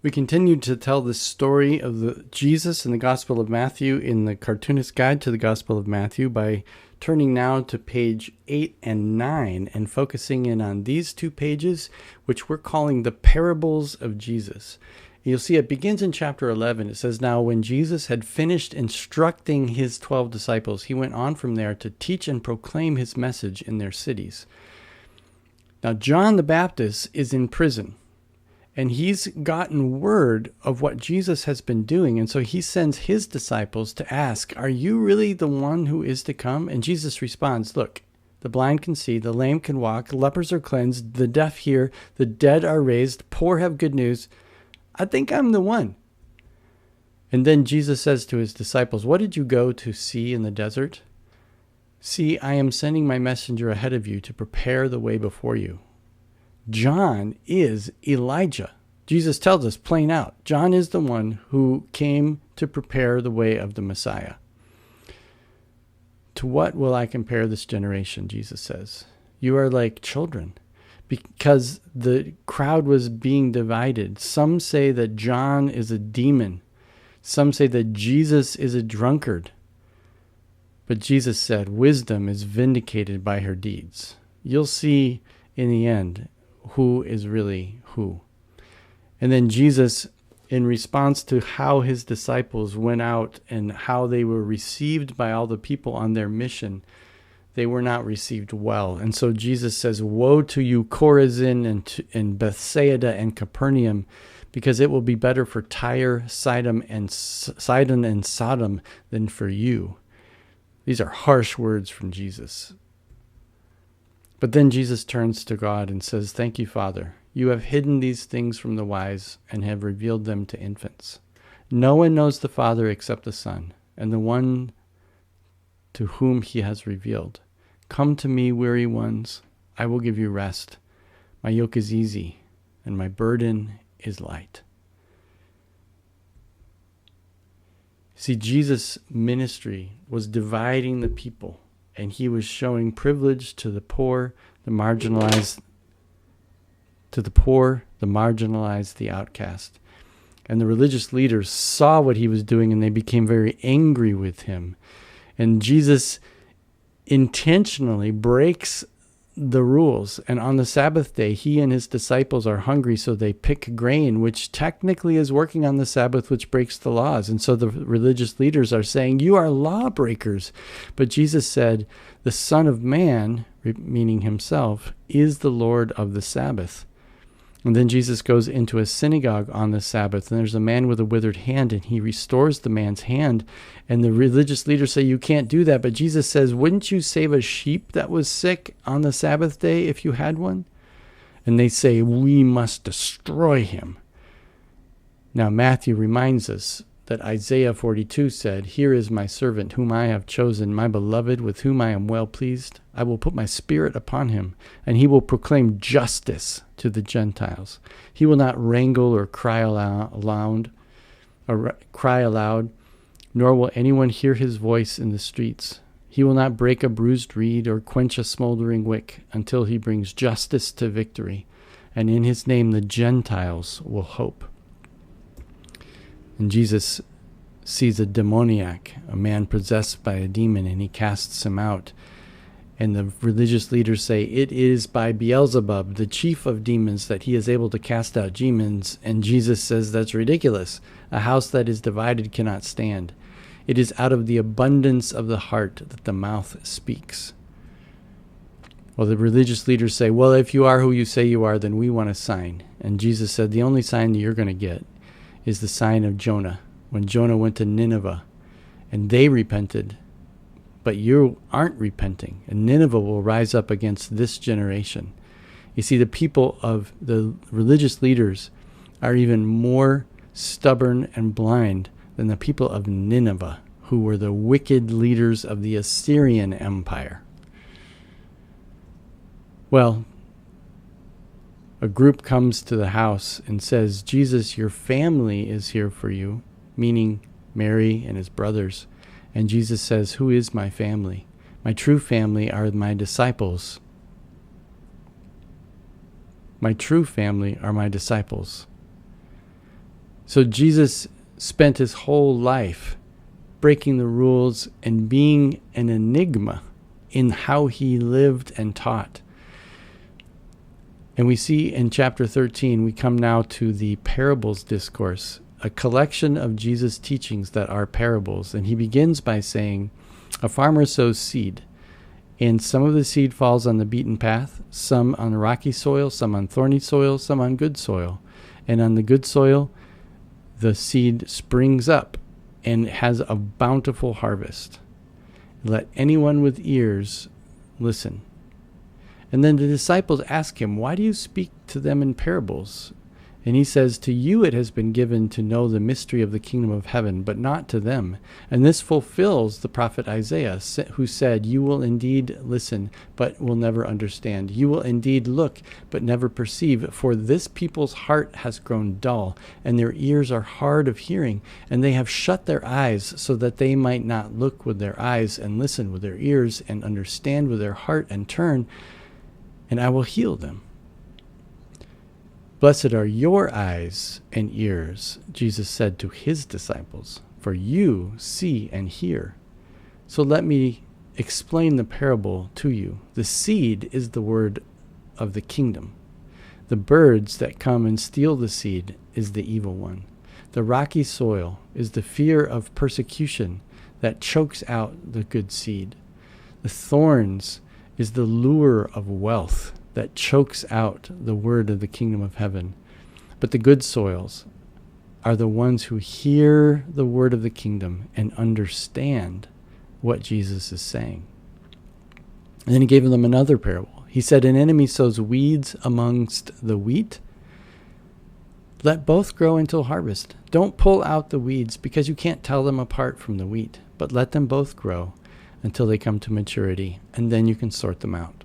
We continue to tell the story of Jesus in the Gospel of Matthew in the Cartoonist's Guide to the Gospel of Matthew by turning now to page 8 and 9 and focusing in on these two pages, which we're calling the parables of Jesus. You'll see it begins in chapter 11. It says, "Now when Jesus had finished instructing his 12 disciples, he went on from there to teach and proclaim his message in their cities." Now John the Baptist is in prison. And he's gotten word of what Jesus has been doing. And so he sends his disciples to ask, "Are you really the one who is to come?" And Jesus responds, "Look, the blind can see, the lame can walk, lepers are cleansed, the deaf hear, the dead are raised, poor have good news. I think I'm the one." And then Jesus says to his disciples, "What did you go to see in the desert? See, I am sending my messenger ahead of you to prepare the way before you." John is Elijah. Jesus tells us plain out, John is the one who came to prepare the way of the Messiah. "To what will I compare this generation?" Jesus says. "You are like children," because the crowd was being divided. Some say that John is a demon. Some say that Jesus is a drunkard. But Jesus said, "Wisdom is vindicated by her deeds." You'll see in the end who is really who. And then Jesus, in response to how his disciples went out and how they were received by all the people on their mission, they were not received well. And so Jesus says, "Woe to you, Chorazin and Bethsaida and Capernaum, because it will be better for Tyre, Sidon, and Sodom than for you." These are harsh words from Jesus. But then Jesus turns to God and says, "Thank you, Father. You have hidden these things from the wise and have revealed them to infants. No one knows the Father except the Son, and the one to whom he has revealed. Come to me, weary ones. I will give you rest. My yoke is easy, and my burden is light." See, Jesus' ministry was dividing the people. And he was showing privilege to the poor, the marginalized, the outcast. And the religious leaders saw what he was doing and they became very angry with him. And Jesus intentionally breaks the rules. And on the Sabbath day, he and his disciples are hungry, so they pick grain, which technically is working on the Sabbath, which breaks the laws. And so the religious leaders are saying, "You are lawbreakers." But Jesus said, "The Son of Man," meaning himself, "is the Lord of the Sabbath." And then Jesus goes into a synagogue on the Sabbath, and there's a man with a withered hand, and he restores the man's hand. And the religious leaders say, "You can't do that." But Jesus says, "Wouldn't you save a sheep that was sick on the Sabbath day if you had one?" And they say, "We must destroy him." Now Matthew reminds us that Isaiah 42 said, "Here is my servant whom I have chosen, my beloved, with whom I am well pleased. I will put my spirit upon him, and he will proclaim justice to the Gentiles. He will not wrangle or cry aloud, nor will anyone hear his voice in the streets. He will not break a bruised reed or quench a smoldering wick until he brings justice to victory, and in his name the Gentiles will hope." And Jesus sees a demoniac, a man possessed by a demon, and he casts him out. And the religious leaders say, "It is by Beelzebub, the chief of demons, that he is able to cast out demons." And Jesus says, "That's ridiculous. A house that is divided cannot stand. It is out of the abundance of the heart that the mouth speaks." Well, the religious leaders say, "Well, if you are who you say you are, then we want a sign." And Jesus said, "The only sign that you're going to get is the sign of Jonah, when Jonah went to Nineveh and they repented, but you aren't repenting, and Nineveh will rise up against this generation." You see, the people of the religious leaders are even more stubborn and blind than the people of Nineveh, who were the wicked leaders of the Assyrian Empire. Well, a group comes to the house and says, "Jesus, your family is here for you," meaning Mary and his brothers. And Jesus says, "Who is my family? My true family are my disciples. My true family are my disciples." So Jesus spent his whole life breaking the rules and being an enigma in how he lived and taught. And we see in chapter 13, we come now to the parables discourse, a collection of Jesus' teachings that are parables. And he begins by saying, a farmer sows seed, and some of the seed falls on the beaten path, some on rocky soil, some on thorny soil, some on good soil. And on the good soil, the seed springs up and has a bountiful harvest. Let anyone with ears listen. And then the disciples ask him, why do you speak to them in parables? And he says, to you it has been given to know the mystery of the kingdom of heaven, but not to them. And this fulfills the prophet Isaiah, who said, you will indeed listen, but will never understand. You will indeed look, but never perceive. For this people's heart has grown dull, and their ears are hard of hearing, and they have shut their eyes, so that they might not look with their eyes, and listen with their ears, and understand with their heart, and turn, and I will heal them. Blessed are your eyes and ears, Jesus said to his disciples, for you see and hear. So let me explain the parable to you. The seed is the word of the kingdom. The birds that come and steal the seed is the evil one. The rocky soil is the fear of persecution that chokes out the good seed. The thorns is the lure of wealth that chokes out the word of the kingdom of heaven. But the good soils are the ones who hear the word of the kingdom and understand what Jesus is saying. And then he gave them another parable. He said, an enemy sows weeds amongst the wheat. Let both grow until harvest. Don't pull out the weeds, because you can't tell them apart from the wheat, but let them both grow until they come to maturity, and then you can sort them out.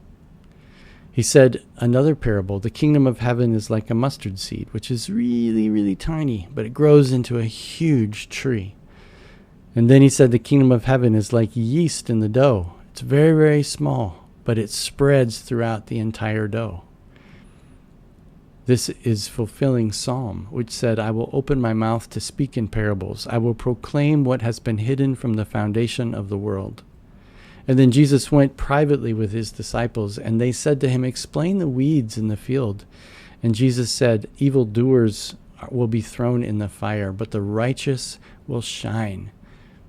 He said another parable, the kingdom of heaven is like a mustard seed, which is really, really tiny, but it grows into a huge tree. And then he said the kingdom of heaven is like yeast in the dough. It's very, very small, but it spreads throughout the entire dough. This is fulfilling Psalm, which said, I will open my mouth to speak in parables. I will proclaim what has been hidden from the foundation of the world. And then Jesus went privately with his disciples, and they said to him, explain the weeds in the field. And Jesus said, evildoers will be thrown in the fire, but the righteous will shine.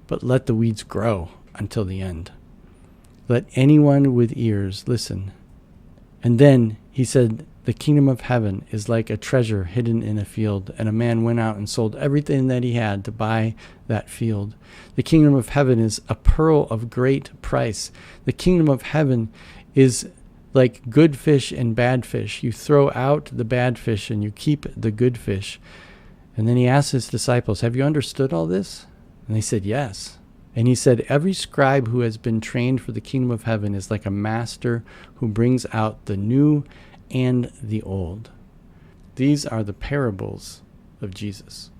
But let the weeds grow until the end. Let anyone with ears listen. And then he said, the kingdom of heaven is like a treasure hidden in a field, and a man went out and sold everything that he had to buy that field. The kingdom of heaven is a pearl of great price. The kingdom of heaven is like good fish and bad fish. You throw out the bad fish and you keep the good fish. And then he asked his disciples, have you understood all this? And they said, yes. And he said, every scribe who has been trained for the kingdom of heaven is like a master who brings out the new and the old. These are the parables of Jesus.